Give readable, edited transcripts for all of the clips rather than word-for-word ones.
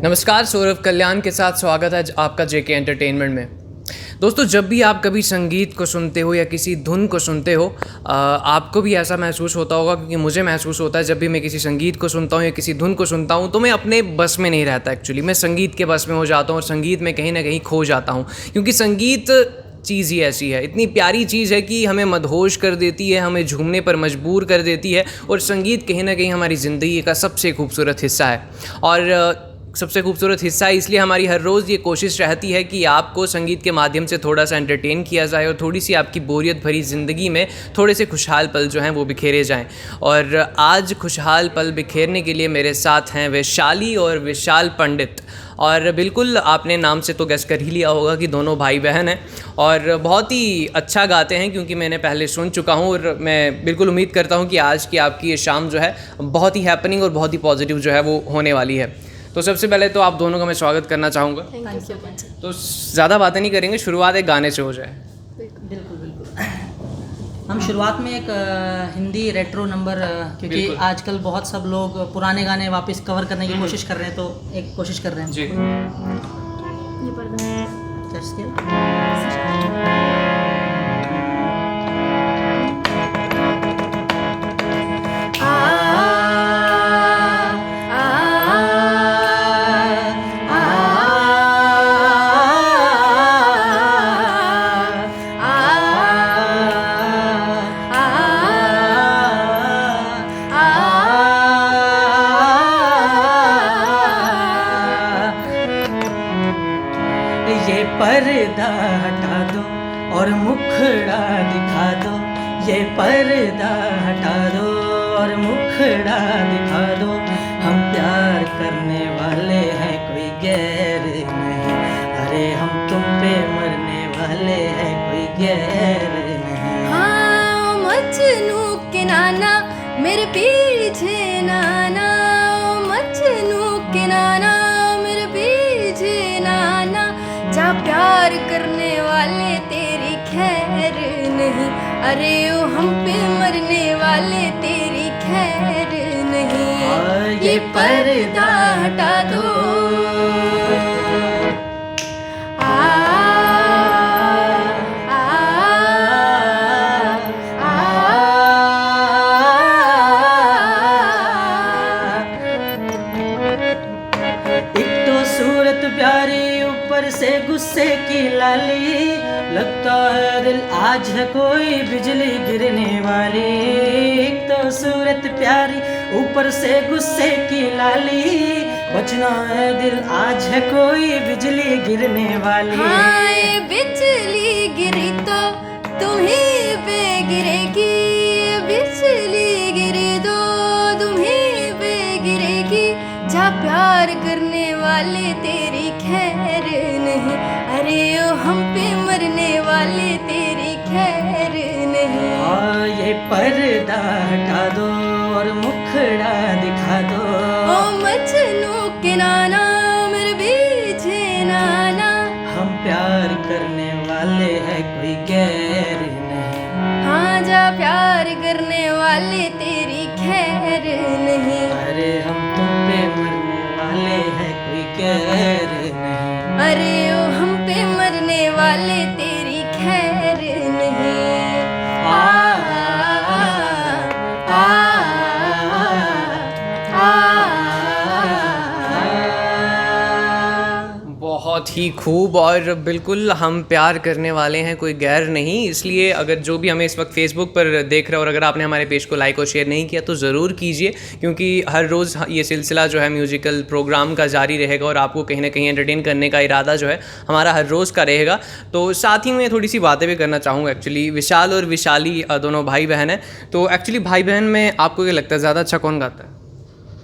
नमस्कार, सौरभ कल्याण के साथ स्वागत है आपका जेके एंटरटेनमेंट में। दोस्तों, जब भी आप कभी संगीत को सुनते हो या किसी धुन को सुनते हो, आपको भी ऐसा महसूस होता होगा, क्योंकि मुझे महसूस होता है जब भी मैं किसी संगीत को सुनता हूँ या किसी धुन को सुनता हूँ तो मैं अपने बस में नहीं रहता। एक्चुअली मैं संगीत के बस में हो जाता हूँ और संगीत में कहीं ना कहीं खो जाता हूँ, क्योंकि संगीत चीज़ ही ऐसी है, इतनी प्यारी चीज़ है कि हमें मदहोश कर देती है, हमें झूमने पर मजबूर कर देती है। और संगीत कहीं ना कहीं हमारी ज़िंदगी का सबसे खूबसूरत हिस्सा है। और सबसे खूबसूरत हिस्सा है, इसलिए हमारी हर रोज़ ये कोशिश रहती है कि आपको संगीत के माध्यम से थोड़ा सा एंटरटेन किया जाए और थोड़ी सी आपकी बोरियत भरी ज़िंदगी में थोड़े से खुशहाल पल जो हैं वो बिखेरे जाएं। और आज खुशहाल पल बिखेरने के लिए मेरे साथ हैं वैशाली और विशाल पंडित। और बिल्कुल आपने नाम से तो गेस कर ही लिया होगा कि दोनों भाई बहन हैं और बहुत ही अच्छा गाते हैं, क्योंकि मैंने पहले सुन चुका हूँ। और मैं बिल्कुल उम्मीद करता हूँ कि आज की आपकी ये शाम जो है बहुत ही हैपनिंग और बहुत ही पॉजिटिव जो है वो होने वाली है। तो सबसे पहले तो आप दोनों का मैं स्वागत करना चाहूँगा। Thank you. तो ज़्यादा बातें नहीं करेंगे, शुरुआत एक गाने से हो जाए। बिल्कुल। हम शुरुआत में एक हिंदी रेट्रो नंबर, क्योंकि आजकल बहुत सब लोग पुराने गाने वापस कवर करने की कोशिश कर रहे हैं, तो एक कोशिश कर रहे हैं जी। ये पर्दा हटा दो और मुखड़ा दिखा दो, ये पर्दा हटा दो और मुखड़ा दिखा दो। हम प्यार करने वाले हैं, कोई गैर नहीं। अरे हम तुम पे मरने वाले हैं, कोई गैर नहीं। हाँ, मजनू के नाना मेरे पीछे नाना, मजनू के नाना मेरे पीछे नाना। जा प्यार करने वाले तेरी खैर नहीं, अरे ओ हम पे मरने वाले तेरी खैर नहीं। ये पर्दा हटा दो। एक तो सूरत प्यारी, ऊपर से गुस्से की लाली, लगता है दिल आज है कोई बिजली गिरने वाली। एक तो सूरत प्यारी, ऊपर से गुस्से की लाली, बचना है दिल आज है कोई बिजली गिरने वाली। हाँ, ये बिजली गिरी तो तुम्हीं पे गिरेगी, बिजली गिरी तो तुम्हीं पे गिरेगी। जा प्यार करने वाले तेरी खैर नहीं, अरे ओ हम पे मरने वाले तेरी खैर नहीं। हाँ, ये पर्दा हटा दो और मुखड़ा दिखा दो। ओ मजनू के नाना मेरे पीछे नाना। हम प्यार करने वाले हैं, कोई गैर नहीं। हाँ, जा प्यार करने वाले तेरी खैर नहीं। अरे हम तुम पे मरने वाले हैं, कोई गैर नहीं। अरे ओ हम पे मरने वाले तेरी खैर नहीं। आ, आ, आ, बहुत ही खूब। और बिल्कुल हम प्यार करने वाले हैं, कोई गैर नहीं। इसलिए अगर जो भी हमें इस वक्त फेसबुक पर देख रहे हो और अगर आपने हमारे पेज को लाइक और शेयर नहीं किया तो ज़रूर कीजिए, क्योंकि हर रोज़ ये सिलसिला जो है म्यूज़िकल प्रोग्राम का जारी रहेगा और आपको कहीं ना कहीं एंटरटेन करने का इरादा जो है हमारा हर रोज़ का रहेगा। तो साथ ही मैं थोड़ी सी बातें भी करना चाहूँगा। एक्चुअली विशाल और विशाली दोनों भाई बहन हैं, तो एक्चुअली भाई बहन में आपको क्या लगता है ज़्यादा अच्छा कौन गाता है?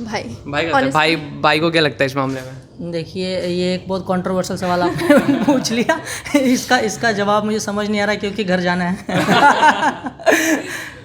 भाई भाई गाता है। भाई को क्या लगता है इस मामले में? देखिए, ये एक बहुत कंट्रोवर्शियल सवाल आपने पूछ लिया। इसका जवाब मुझे समझ नहीं आ रहा, क्योंकि घर जाना है।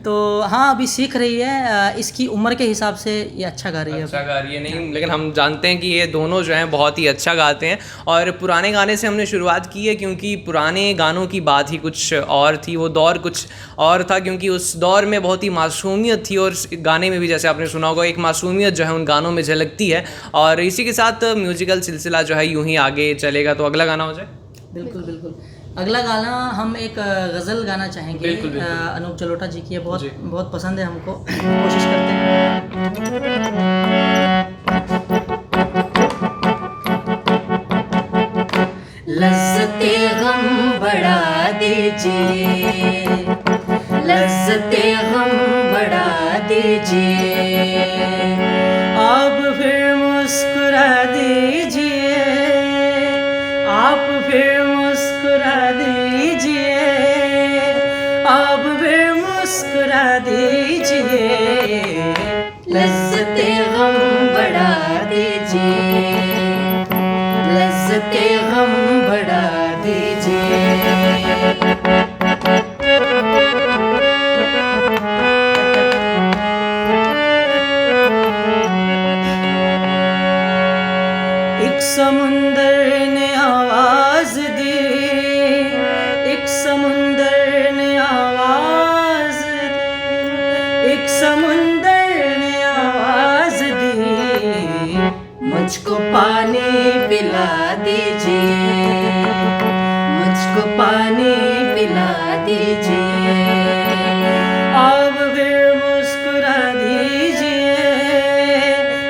तो हाँ अभी सीख रही है, इसकी उम्र के हिसाब से ये अच्छा गा रही है। अच्छा गा रही है नहीं, लेकिन हम जानते हैं कि ये दोनों जो हैं बहुत ही अच्छा गाते हैं। और पुराने गाने से हमने शुरुआत की है क्योंकि पुराने गानों की बात ही कुछ और थी, वो दौर कुछ और था, क्योंकि उस दौर में बहुत ही मासूमियत थी और गाने में भी जैसे आपने सुना होगा एक मासूमियत जो है उन गानों में झलकती है। और इसी के साथ म्यूजिकल सिलसिला जो है यूं ही आगे चलेगा। तो अगला गाना हो जाए। बिल्कुल बिल्कुल। अगला गाना हम एक गज़ल गाना चाहेंगे। बिल्कुल। अनूप जलोटा जी की है, बहुत पसंद है हमको, कोशिश करते हैं। लज़्ज़ते गम बढ़ा दीजिए, लज़्ज़ते गम बढ़ा दीजिए, आप फिर मुस्कुरा दीजिए, आप फिर मुस्कुरा दीजिए, आप फिर मुस्कुरा दीजिए, लज़्ज़ते गम बढ़ा दीजिए, लज़्ज़ते गम बढ़ा दीजिए। एक समुंदर ने आवाज दी, एक समुंदर ने आवाज दी, एक समुंदर ने आवाज दी, मुझको पानी पिला दीजिए, मुझको पानी पिला दीजिए, आप फिर मुस्कुरा दीजिए,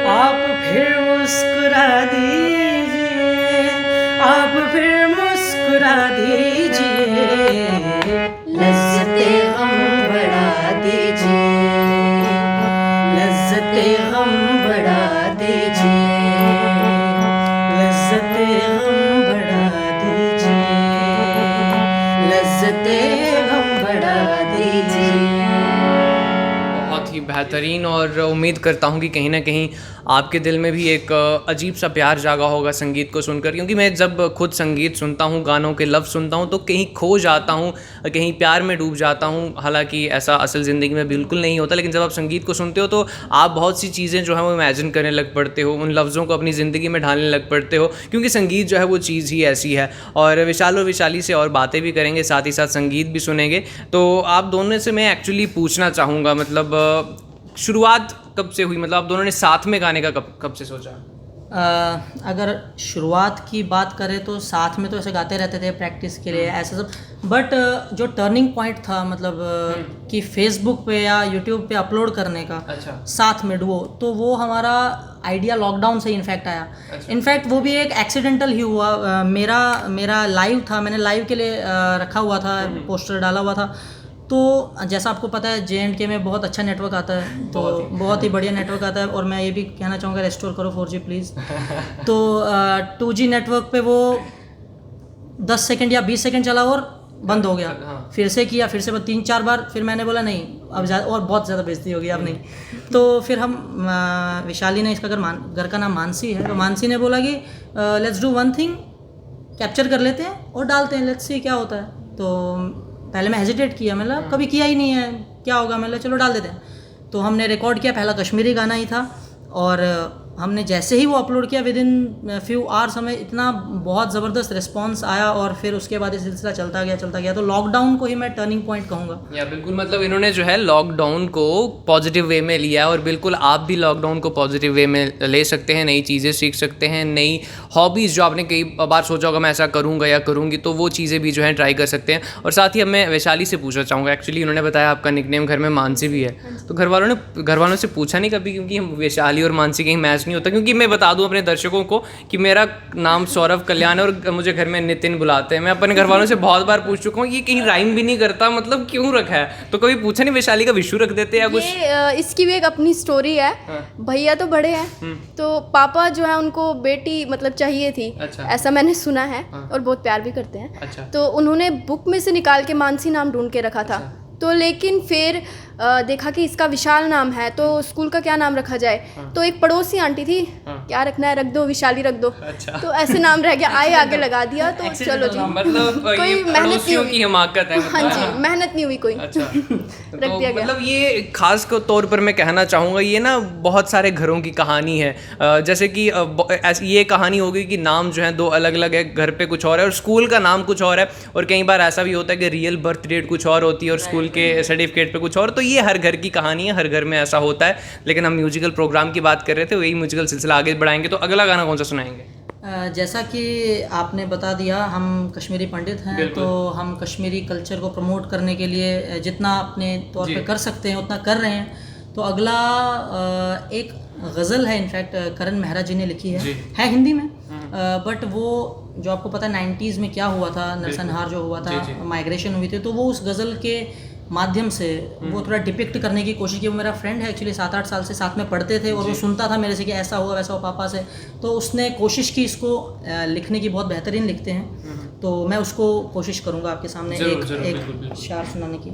आप फिर मुस्कुरा दीजिए, आप फिर मुस्कुरा दीजिए, लज़्ज़ते गम बढ़ा दीजिए, लज़्ज़ते गम बढ़ा दीजिए, लज़्ज़ते गम बढ़ा दीजिए, लज़्ज़ते गम बढ़ा दीजिए। बहुत ही बेहतरीन। और उम्मीद करता हूँ कि कहीं ना कहीं आपके दिल में भी एक अजीब सा प्यार जागा होगा संगीत को सुनकर, क्योंकि मैं जब खुद संगीत सुनता हूँ, गानों के लफ्ज़ सुनता हूँ तो कहीं खो जाता हूँ, कहीं प्यार में डूब जाता हूँ। हालांकि ऐसा असल ज़िंदगी में बिल्कुल नहीं होता, लेकिन जब आप संगीत को सुनते हो तो आप बहुत सी चीज़ें जो है वो इमेजिन करने लग पड़ते हो, उन लफ्ज़ों को अपनी ज़िंदगी में ढालने लग पड़ते हो, क्योंकि संगीत जो है वो चीज़ ही ऐसी है। और विशाल और विशाली से और बातें भी करेंगे, साथ ही साथ संगीत भी सुनेंगे। तो आप दोनों से मैं एक्चुअली पूछना चाहूँगा, मतलब शुरुआत कब से हुई, मतलब आप दोनों ने साथ में गाने का कब से सोचा? अगर शुरुआत की बात करें तो साथ में तो ऐसे गाते रहते थे प्रैक्टिस के लिए ऐसा सब, बट जो टर्निंग पॉइंट था मतलब कि फेसबुक पे या यूट्यूब पे अपलोड करने का, अच्छा। साथ में डुओ, तो वो हमारा आइडिया लॉकडाउन से इनफैक्ट आया। अच्छा। इनफैक्ट वो भी एक एक्सीडेंटल ही हुआ। मेरा लाइव था, मैंने लाइव के लिए रखा हुआ था, पोस्टर डाला हुआ था। तो जैसा आपको पता है JNK में बहुत अच्छा नेटवर्क आता है, तो बहुत ही बढ़िया नेटवर्क आता है। और मैं ये भी कहना चाहूँगा रेस्टोर करो 4G प्लीज़। तो 2G नेटवर्क पे वो 10 सेकंड या 20 सेकंड चला और बंद हो गया। फिर से किया, फिर से 3-4 बार, फिर मैंने बोला नहीं अब ज़्यादा, और बहुत ज़्यादा बेइज्जती होगी अब नहीं। तो फिर हम विशाली ने, इसका घर का नाम मानसी है, तो मानसी ने बोला कि let's do one thing, capture कर लेते हैं और डालते हैं, लेट्स सी क्या होता है। तो पहले मैं हेजिटेट किया, मतलब कभी किया ही नहीं है, क्या होगा, मतलब चलो डाल देते हैं। तो हमने रिकॉर्ड किया, पहला कश्मीरी गाना ही था, और हमने जैसे ही वो अपलोड किया विद इन फ्यू आवर्स हमें इतना बहुत ज़बरदस्त रिस्पांस आया, और फिर उसके बाद ये सिलसिला चलता गया। तो लॉकडाउन को ही मैं टर्निंग पॉइंट कहूँगा। या बिल्कुल, मतलब इन्होंने जो है लॉकडाउन को पॉजिटिव वे में लिया, और बिल्कुल आप भी लॉकडाउन को पॉजिटिव वे में ले सकते हैं, नई चीज़ें सीख सकते हैं, नई हॉबीज़ जो आपने कई बार सोचा होगा मैं ऐसा करूँगा या करूँगी, तो वो चीज़ें भी जो है ट्राई कर सकते हैं। और साथ ही अब मैं वैशाली से पूछना चाहूँगा, एक्चुअली उन्होंने बताया आपका निकनेम घर में मानसी भी है, तो घर वालों से पूछा नहीं कभी, क्योंकि हम वैशाली और मानसी कहीं मैच नहीं होता? क्योंकि मैं बता दूं अपने दर्शकों को कि मेरा नाम सौरभ कल्याण है और मुझे घर में नितिन बुलाते हैं। मैं अपने घर वालों से बहुत बार पूछ चुका हूँ ये कहीं राइम भी नहीं करता, मतलब क्यों रखा है? तो कभी पूछा नहीं वैशाली का विशु रख देते या कुछ? इसकी भी एक अपनी स्टोरी है। भैया तो बड़े हैं, तो पापा जो है उनको बेटी मतलब चाहिए थी। अच्छा। ऐसा मैंने सुना है। और बहुत प्यार भी करते हैं। अच्छा। तो उन्होंने बुक में से निकाल के मानसी नाम ढूंढ के रखा था। तो लेकिन फिर देखा कि इसका विशाल नाम है तो स्कूल का क्या नाम रखा जाए। तो एक पड़ोसी आंटी थी, क्या रखना है, रख दो विशाली रख दो। अच्छा। तो ऐसे नाम रह गया, आए आगे लगा दिया, तो चलो जी, मतलब कोई ये मेहनत नहीं पड़ोसियों हुई। की हिमाकत है हाँ जी, मेहनत नहीं हुई कोई। अच्छा। रख तो दिया गया। मतलब ये खास के तौर पर मैं कहना चाहूँगा, ये ना बहुत सारे घरों की कहानी है। जैसे कि ये कहानी होगी कि नाम जो है दो अलग अलग है, घर पे कुछ और है और स्कूल का नाम कुछ और है, और कई बार ऐसा भी होता है कि रियल बर्थ डेट कुछ और होती है और स्कूल के सर्टिफिकेट पे कुछ और। तो ये हर घर की कहानी है, हर घर में ऐसा होता है। लेकिन हम म्यूजिकल प्रोग्राम की बात कर रहे थे, वही म्यूजिकल सिलसिला आगे बढ़ाएंगे। तो अगला गाना कौन सा सुनाएंगे? जैसा कि आपने बता दिया, हम कश्मीरी पंडित हैं, तो हम कश्मीरी कल्चर को प्रमोट करने के लिए जितना अपने तौर पे कर सकते हैं उतना कर रहे हैं। तो अगला एक गज़ल है, इनफैक्ट करण मेहरा जी ने लिखी है हिंदी में, बट वो जो आपको पता है 90s में क्या हुआ था, नरसंहार जो हुआ था, माइग्रेशन हुई थी, तो वो उस गज़ल के माध्यम से वो थोड़ा डिपिक्ट करने की कोशिश की। वो मेरा फ्रेंड है एक्चुअली, 7-8 साल से साथ में पढ़ते थे और वो सुनता था मेरे से कि ऐसा हुआ वैसा हुआ पापा से, तो उसने कोशिश की इसको लिखने की, बहुत बेहतरीन लिखते हैं। तो मैं उसको कोशिश करूँगा आपके सामने एक शार सुनाने की।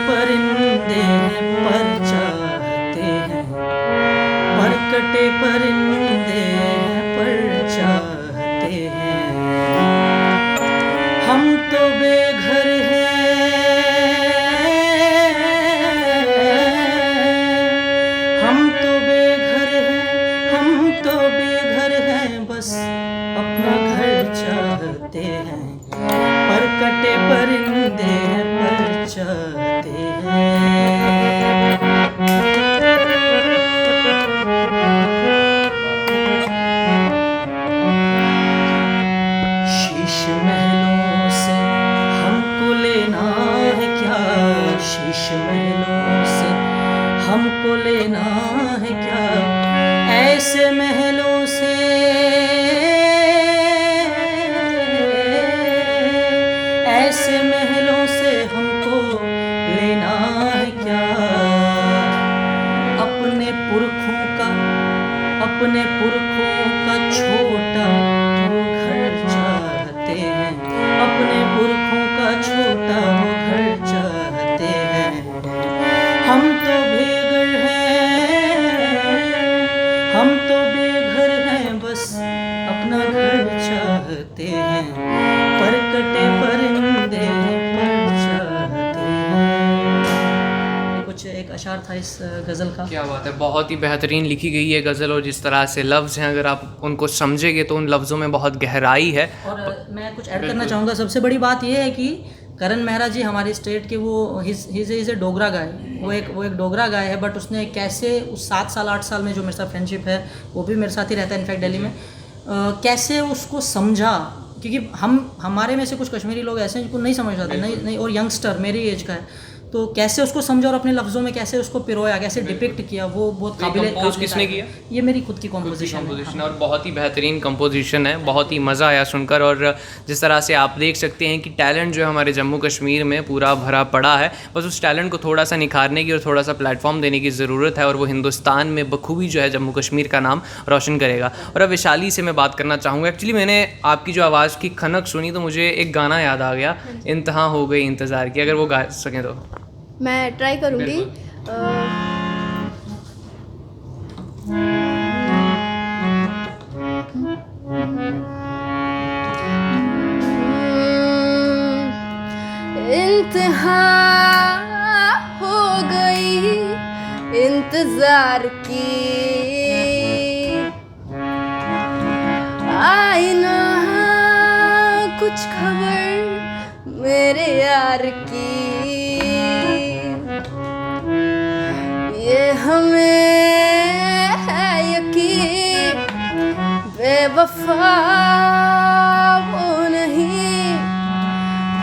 परिंदे पर चाहते हैं, हम तो बेघर हैं, हम तो बेघर हैं, हम तो बेघर हैं, बस अपना घर चाहते हैं। पर कटे परिंदे पर चाहते हैं। शीश महलों से हमको लेना है क्या, शीश महलों से हमको लेना है क्या, ऐसे महलों से, ऐसे महलों से हमको लेना है क्या। अपने पुरखों का, अपने पुरखों का छोटा वो घर चाहते हैं, अपने पुरखों का छोटा वो घर चाहते हैं। हम तो बेघर हैं, हम तो बेघर हैं, बस अपना घर चाहते हैं। पर कटे परिंदे पर चाहते हैं। ये कुछ एक अशार था इस गज़ल का। क्या बात है, बहुत ही बेहतरीन लिखी गई है गज़ल, और जिस तरह से लफ्ज़ हैं अगर आप उनको समझेंगे तो उन लफ्ज़ों में बहुत गहराई है। और मैं कुछ ऐड करना चाहूँगा। सबसे बड़ी बात ये है कि करण मेहरा जी हमारे स्टेट के, वो हिज ए डोगरा गाय, वो एक डोगरा गाय है, बट उसने कैसे उस 7 साल 8 साल में जो मेरे साथ फ्रेंडशिप है, वो भी मेरे साथ ही रहता है इनफैक्ट दिल्ली में, कैसे उसको समझा। क्योंकि हमारे में से कुछ कश्मीरी लोग ऐसे हैं जिनको नहीं समझ आते, नहीं, और यंगस्टर मेरी एज का है, तो कैसे उसको समझा और अपने लफ्ज़ों में कैसे उसको पिरोया, कैसे डिपिक्ट किया, वो बहुत काबिल। किसने किया? ये मेरी खुद की कॉम्पोजिशन है और बहुत ही बेहतरीन कंपोजिशन है, बहुत ही मज़ा आया सुनकर। और जिस तरह से आप देख सकते हैं कि टैलेंट जो है हमारे जम्मू कश्मीर में पूरा भरा पड़ा है, बस उस टैलेंट को थोड़ा सा निखारने की और थोड़ा सा प्लेटफॉर्म देने की ज़रूरत है, और वो हिंदुस्तान में बखूबी जो है जम्मू कश्मीर का नाम रोशन करेगा। और अब वैशाली से मैं बात करना चाहूँगा। एक्चुअली मैंने आपकी जो आवाज़ की खनक सुनी तो मुझे एक गाना याद आ गया, इंतहा हो गई इंतज़ार की, अगर वो गा सकें तो। मैं ट्राई करूँगी। इंतहा हो गई इंतजार की, आई ना कुछ खबर मेरे यार की, ये हमें है यकीन बेवफा वो नहीं,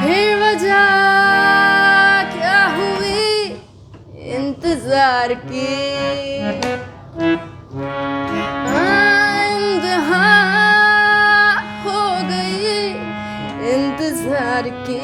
फिर वजह क्या हुई इंतजार की। इंतहा हो गई इंतजार की।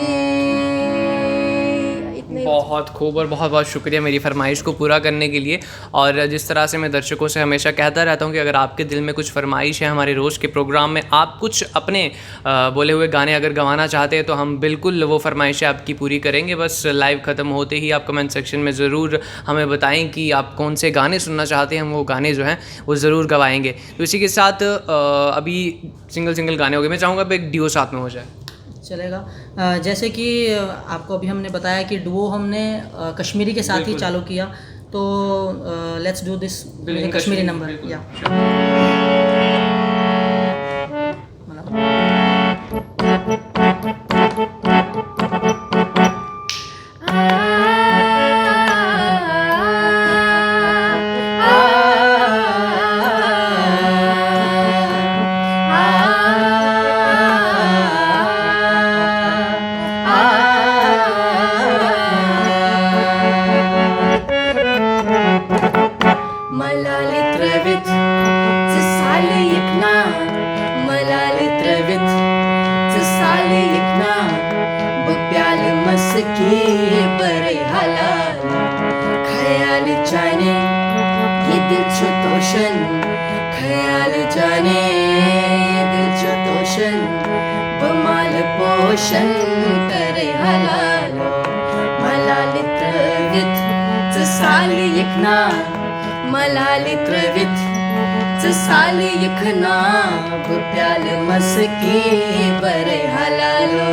बहुत खूब और बहुत बहुत शुक्रिया मेरी फरमाइश को पूरा करने के लिए। और जिस तरह से मैं दर्शकों से हमेशा कहता रहता हूँ कि अगर आपके दिल में कुछ फरमाइश है हमारे रोज़ के प्रोग्राम में, आप कुछ अपने बोले हुए गाने अगर गवाना चाहते हैं तो हम बिल्कुल वो फरमाइशें आपकी पूरी करेंगे। बस लाइव ख़त्म होते ही आप कमेंट सेक्शन में ज़रूर हमें बताएं कि आप कौन से गाने सुनना चाहते हैं, हम वो गाने जो हैं वो ज़रूर गवाएंगे। तो इसी के साथ अभी सिंगल गाने हो गए, मैं चाहूँगा अब एक डिओ साथ में हो जाए। चलेगा। जैसे कि आपको अभी हमने बताया कि डुओ हमने कश्मीरी के साथ ही चालू किया, तो let's do this Kashmiri number. या ख्याल जाने ये दिल जो तोशन बमाल पोषण करे हलालो मलालित वित साल यखना मलालित वित साल यखना प्याल मस्की बरे हलालो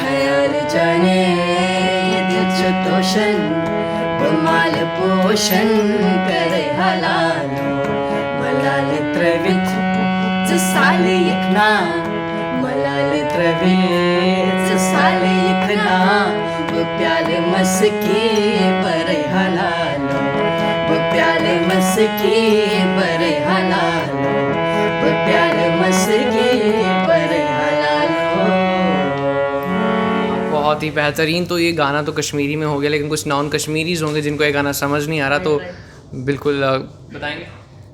ख्याल जाने ये दिल जो तोशन बमाल पोषण करे हलालो मलाल त्रवित साल यखना मलाल त्रवित साल यखना प्याल मस्की बरे हलालो प्याल मस्की बरे हलालो प्याल मस्की बरे बहुत ही बेहतरीन। तो ये गाना तो कश्मीरी में हो गया, लेकिन कुछ नॉन कश्मीरीज होंगे जिनको ये गाना समझ नहीं आ रहा, तो बिल्कुल बताएंगे।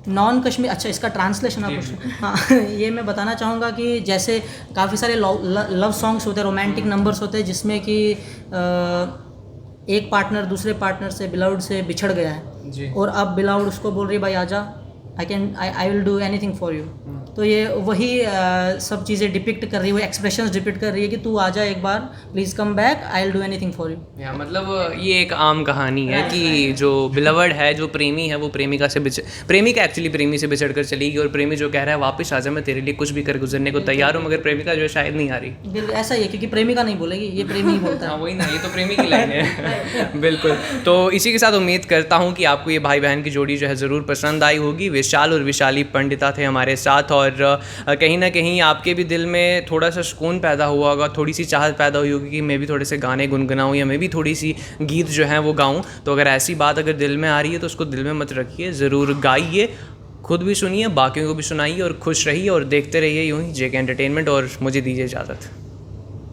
नॉन कश्मीर, अच्छा इसका ट्रांसलेशन आप पूछ। हाँ ये मैं बताना चाहूँगा कि जैसे काफ़ी सारे लव सॉन्ग्स होते हैं, रोमांटिक नंबर्स होते हैं जिसमें कि एक पार्टनर दूसरे पार्टनर से बिलाउड से बिछड़ गया है जी। और अब बिलाउड उसको बोल रही है भाई आजा, आई will do anything for you. तो ये वही सब चीज़ें डिपिक्ट कर रही है, वो एक्सप्रेशंस डिपिक्ट कर रही है कि तू आजा एक बार, please come back, I will do anything for you. मतलब ये एक आम कहानी है कि जो बिलवर्ड है, जो प्रेमी है, वो प्रेमिका से प्रेमिका एक्चुअली प्रेमी से बिछड़ कर चलेगी, और प्रेमी जो कह रहा है वापस आजा, मैं तेरे लिए कुछ भी कर गुजरने को तैयार हूँ, मगर प्रेमिका जो है शायद नहीं आ रही। बिल्कुल ऐसा ही है, क्योंकि प्रेमिका नहीं बोलेगी, ये प्रेमी ही बोलता है। वही ना, ये तो प्रेमी की लाइन है। बिल्कुल। तो इसी के साथ उम्मीद करता हूँ कि आपको ये भाई बहन की जोड़ी जो है ज़रूर पसंद आई होगी। विशाल और विशाली पंडिता थे हमारे साथ, और कहीं ना कहीं आपके भी दिल में थोड़ा सा सुकून पैदा हुआ होगा, थोड़ी सी चाहत पैदा हुई होगी कि मैं भी थोड़े से गाने गुनगुनाऊँ या मैं भी थोड़ी सी गीत जो हैं वो गाऊँ। तो अगर ऐसी बात अगर दिल में आ रही है तो उसको दिल में मत रखिए, ज़रूर गाइए, खुद भी सुनिए, बाकियों को भी सुनाइए, और खुश रहिए और देखते रहिए यूँ ही जेके एंटरटेनमेंट। और मुझे दीजिए इजाज़त।